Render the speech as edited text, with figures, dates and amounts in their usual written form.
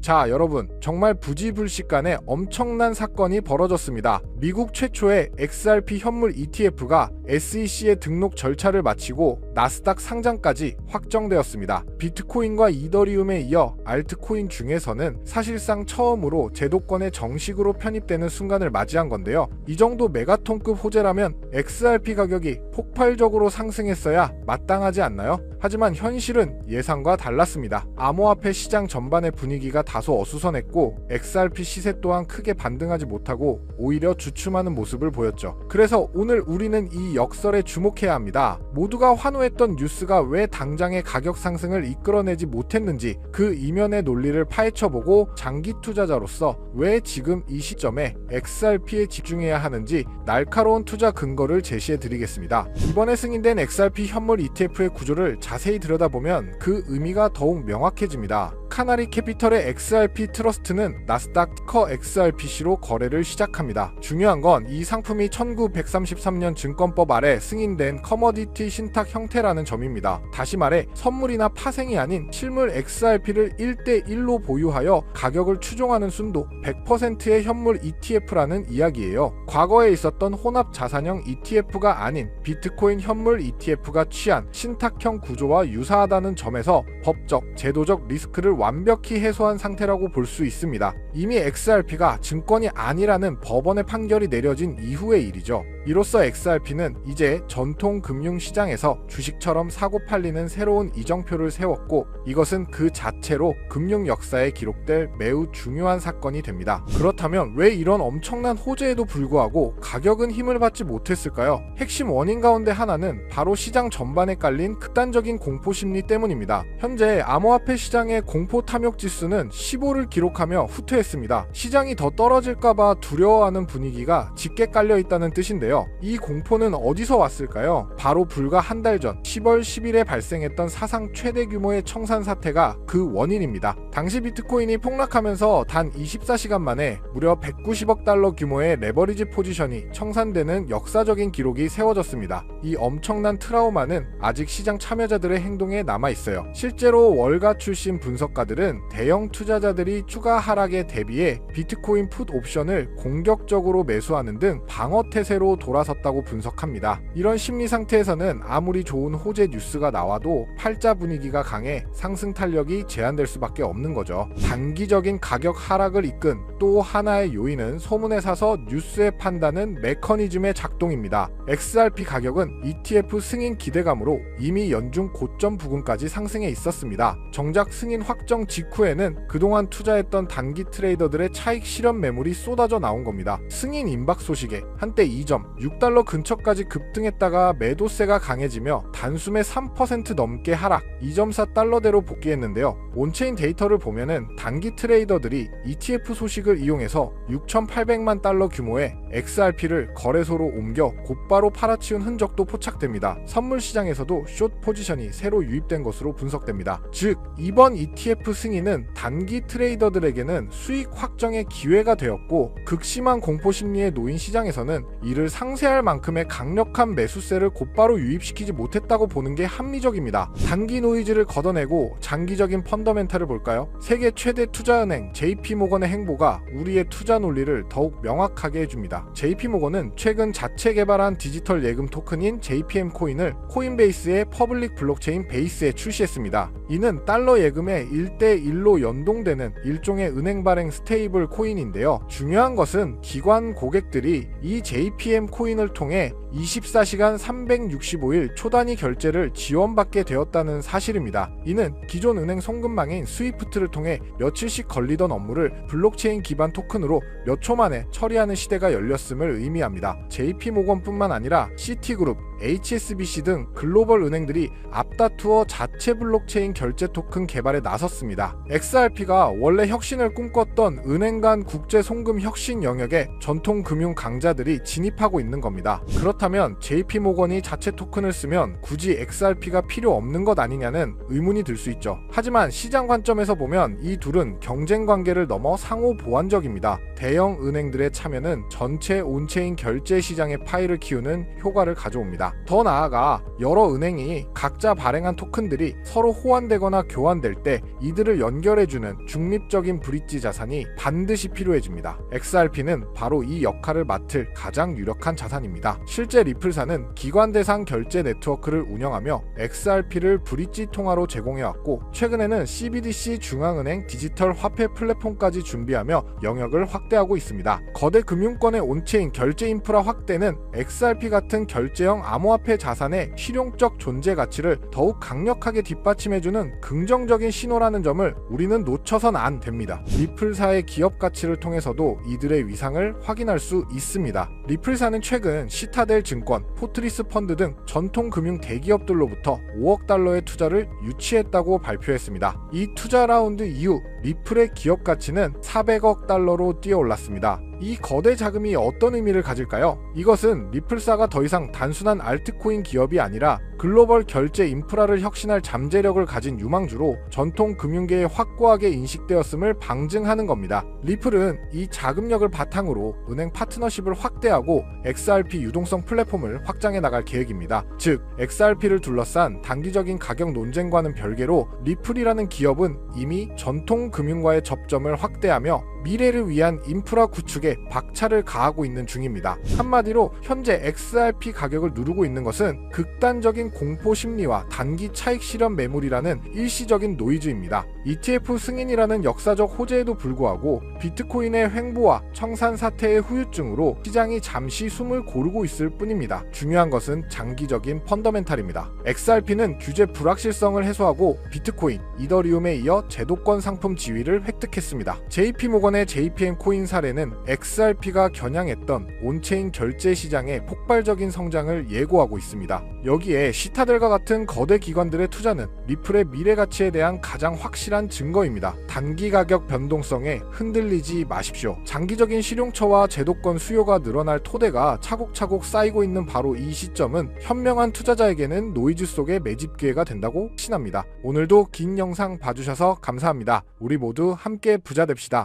자, 여러분, 정말 부지불식간에 엄청난 사건이 벌어졌습니다. 미국 최초의 XRP 현물 ETF가 SEC의 등록 절차를 마치고 나스닥 상장까지 확정되었습니다. 비트코인과 이더리움에 이어 알트코인 중에서는 사실상 처음으로 제도권에 정식으로 편입되는 순간을 맞이한 건데요. 이 정도 메가톤급 호재라면 XRP 가격이 폭발적으로 상승했어야 마땅하지 않나요? 하지만 현실은 예상과 달랐습니다. 암호화폐 시장 전반의 분위기가 다소 어수선했고 XRP 시세 또한 크게 반등하지 못하고 오히려 주춤하는 모습을 보였죠. 그래서 오늘 우리는 이 역설에 주목해야 합니다. 모두가 환호했던 뉴스가 왜 당장의 가격 상승을 이끌어내지 못했는지 그 이면의 논리를 파헤쳐보고 장기 투자자로서 왜 지금 이 시점에 XRP에 집중해야 하는지 날카로운 투자 근거를 제시해드리겠습니다. 이번에 승인된 XRP 현물 ETF의 구조를 자세히 들여다보면 그 의미가 더욱 명확해집니다. 카나리 캐피털의 XRP 트러스트는 나스닥 티커 XRPC로 거래를 시작합니다. 중요한 건 이 상품이 1933년 증권법 아래 승인된 커머디티 신탁 형태라는 점입니다. 다시 말해 선물이나 파생이 아닌 실물 XRP를 1대1로 보유하여 가격을 추종하는 순도 100%의 현물 ETF라는 이야기예요. 과거에 있었던 혼합 자산형 ETF가 아닌 비트코인 현물 ETF가 취한 신탁형 구조와 유사하다는 점에서 법적, 제도적 리스크를 완벽히 해소한 상태라고 볼 수 있습니다. 이미 XRP가 증권이 아니라는 법원의 판결이 내려진 이후의 일이죠. 이로써 XRP는 이제 전통 금융시장에서 주식처럼 사고 팔리는 새로운 이정표를 세웠고 이것은 그 자체로 금융 역사에 기록될 매우 중요한 사건이 됩니다. 그렇다면 왜 이런 엄청난 호재에도 불구하고 가격은 힘을 받지 못했을까요? 핵심 원인 가운데 하나는 바로 시장 전반에 깔린 극단적인 공포심리 때문입니다. 현재 암호화폐 시장의 공포 탐욕 지수는 15를 기록하며 후퇴했습니다. 시장이 더 떨어질까봐 두려워하는 분위기가 짙게 깔려 있다는 뜻인데요. 이 공포는 어디서 왔을까요? 바로 불과 한 달 전 10월 10일에 발생했던 사상 최대 규모의 청산 사태가 그 원인입니다. 당시 비트코인이 폭락하면서 단 24시간 만에 무려 190억 달러 규모의 레버리지 포지션이 청산되는 역사적인 기록이 세워졌습니다. 이 엄청난 트라우마는 아직 시장 참여자들의 행동에 남아있어요. 실제로 월가 출신 분석가들은 대형 투자자들이 추가 하락에 대비해 비트코인 풋 옵션을 공격적으로 매수하는 등 방어 태세로 돌아섰다고 분석합니다. 이런 심리 상태에서는 아무리 좋은 호재 뉴스가 나와도 팔자 분위기가 강해 상승 탄력이 제한될 수밖에 없는 거죠. 단기적인 가격 하락을 이끈 또 하나의 요인은 소문에 사서 뉴스에 판다는 메커니즘의 작동입니다. XRP 가격은 ETF 승인 기대감으로 이미 연중 고점 부근까지 상승해 있었습니다. 정작 승인 확정 직후에는 그동안 투자했던 단기 트레이더들의 차익 실현 매물이 쏟아져 나온 겁니다. 승인 임박 소식에 한때 2점, 6달러 근처까지 급등했다가 매도세가 강해지며 단숨에 3% 넘게 하락, 2.4달러대로 복귀했는데요. 온체인 데이터를 보면은 단기 트레이더들이 ETF 소식을 이용해서 6,800만 달러 규모의 XRP를 거래소로 옮겨 곧바로 팔아치운 흔적도 포착됩니다. 선물 시장에서도 숏 포지션이 새로 유입된 것으로 분석됩니다. 즉, 이번 ETF 승인은 단기 트레이더들에게는 수익 확정의 기회가 되었고 극심한 공포 심리에 놓인 시장에서는 이를 상쇄할 만큼의 강력한 매수세를 곧바로 유입시키지 못했다고 보는 게 합리적입니다. 단기 노이즈를 걷어내고 장기적인 펀더멘탈을 볼까요? 세계 최대 투자은행 JP모건의 행보가 우리의 투자 논리를 더욱 명확하게 해줍니다. JP모건은 최근 자체 개발한 디지털 예금 토큰인 JPM 코인을 코인베이스의 퍼블릭 블록체인 베이스에 출시했습니다. 이는 달러 예금에 1대1로 연동되는 일종의 은행 발행 스테이블 코인인데요. 중요한 것은 기관 고객들이 이 JPM 코인을 통해 24시간 365일 초단위 결제를 지원받게 되었다는 사실입니다. 이는 기존 은행 송금망인 스위프트를 통해 며칠씩 걸리던 업무를 블록체인 기반 토큰으로 몇 초 만에 처리하는 시대가 열렸음을 의미합니다. JP모건뿐만 아니라 시티그룹, HSBC 등 글로벌 은행들이 앞다투어 자체 블록체인 결제 토큰 개발에 나섰습니다. XRP가 원래 혁신을 꿈꿨던 은행 간 국제 송금 혁신 영역에 전통 금융 강자들이 진입하고 있는 겁니다. 그렇다면 JP모건이 자체 토큰을 쓰면 굳이 XRP가 필요 없는 것 아니냐는 의문이 들 수 있죠. 하지만 시장 관점에서 보면 이 둘은 경쟁 관계를 넘어 상호 보완적입니다. 대형 은행들의 참여는 전체 온체인 결제 시장의 파이를 키우는 효과를 가져옵니다. 더 나아가 여러 은행이 각자 발행한 토큰들이 서로 호환되거나 교환될 때 이들을 연결해주는 중립적인 브릿지 자산이 반드시 필요해집니다. XRP는 바로 이 역할을 맡을 가장 유력한 자산입니다. 실제 리플사는 기관 대상 결제 네트워크를 운영하며 XRP를 브릿지 통화로 제공해왔고, 최근에는 CBDC 중앙은행 디지털 화폐 플랫폼까지 준비하며 영역을 확대하고 있습니다. 거대 금융권의 온체인 결제 인프라 확대는 XRP 같은 결제형 암호화폐 자산의 실용적 존재 가치를 더욱 강력하게 뒷받침해주는 긍정적인 신호라는 점을 우리는 놓쳐선 안 됩니다. 리플사의 기업 가치를 통해서도 이들의 위상을 확인할 수 있습니다. 리플사는 최근 시타델 증권, 포트리스 펀드 등 전통 금융 대기업들로부터 5억 달러의 투자를 유치했다고 발표했습니다. 이 투자 라운드 이후 리플의 기업 가치는 400억 달러로 뛰어올랐습니다. 이 거대 자금이 어떤 의미를 가질까요? 이것은 리플사가 더 이상 단순한 알트코인 기업이 아니라 글로벌 결제 인프라를 혁신할 잠재력을 가진 유망주로 전통 금융계에 확고하게 인식되었음을 방증하는 겁니다. 리플은 이 자금력을 바탕으로 은행 파트너십을 확대하고 XRP 유동성 플랫폼을 확장해 나갈 계획입니다. 즉, XRP를 둘러싼 단기적인 가격 논쟁과는 별개로 리플이라는 기업은 이미 전통 금융과의 접점을 확대하며 미래를 위한 인프라 구축에 박차를 가하고 있는 중입니다. 한마디로 현재 XRP 가격을 누르고 있는 것은 극단적인 공포 심리와 단기 차익 실현 매물이라는 일시적인 노이즈입니다. ETF 승인이라는 역사적 호재에도 불구하고 비트코인의 횡보와 청산 사태의 후유증으로 시장이 잠시 숨을 고르고 있을 뿐입니다. 중요한 것은 장기적인 펀더멘탈입니다. XRP는 규제 불확실성을 해소하고 비트코인, 이더리움에 이어 제도권 상품 지위를 획득했습니다. JP모건의 JPM 코인 사례는 XRP가 겨냥했던 온체인 결제 시장의 폭발적인 성장을 예고하고 있습니다. 여기에 시타델과 같은 거대 기관들의 투자는 리플의 미래 가치에 대한 가장 확실한 증거입니다. 단기 가격 변동성에 흔들리지 마십시오. 장기적인 실용처와 제도권 수요가 늘어날 토대가 차곡차곡 쌓이고 있는 바로 이 시점은 현명한 투자자에게는 노이즈 속의 매집 기회가 된다고 확신합니다. 오늘도 긴 영상 봐주셔서 감사합니다. 우리 모두 함께 부자 됩시다.